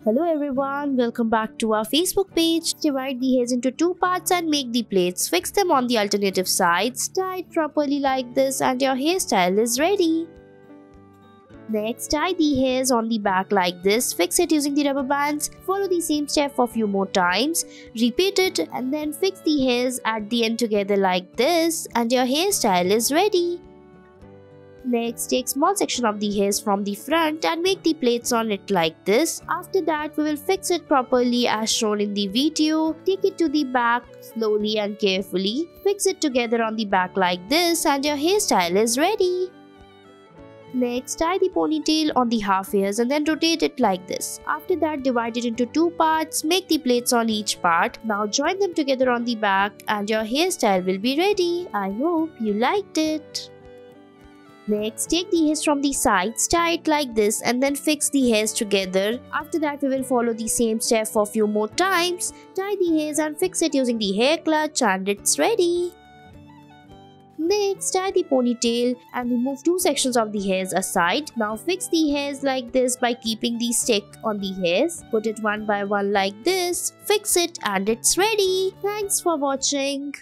Hello everyone, welcome back to our Facebook page. Divide the hairs into two parts and make the plaits. Fix them on the alternative sides. Tie it properly like this and your hairstyle is ready. Next, tie the hairs on the back like this. Fix it using the rubber bands. Follow the same step for a few more times. Repeat it and then fix the hairs at the end together like this and your hairstyle is ready. Next, take small section of the hairs from the front and make the plaits on it like this. After that, we will fix it properly as shown in the video. Take it to the back slowly and carefully. Fix it together on the back like this and your hairstyle is ready. Next, tie the ponytail on the half hairs and then rotate it like this. After that, divide it into two parts. Make the plaits on each part. Now join them together on the back and your hairstyle will be ready. I hope you liked it. Next, take the hairs from the sides, tie it like this and then fix the hairs together. After that, we will follow the same step for a few more times. Tie the hairs and fix it using the hair clutch and it's ready. Next, tie the ponytail and remove two sections of the hairs aside. Now fix the hairs like this by keeping the stick on the hairs. Put it one by one like this. Fix it and it's ready. Thanks for watching.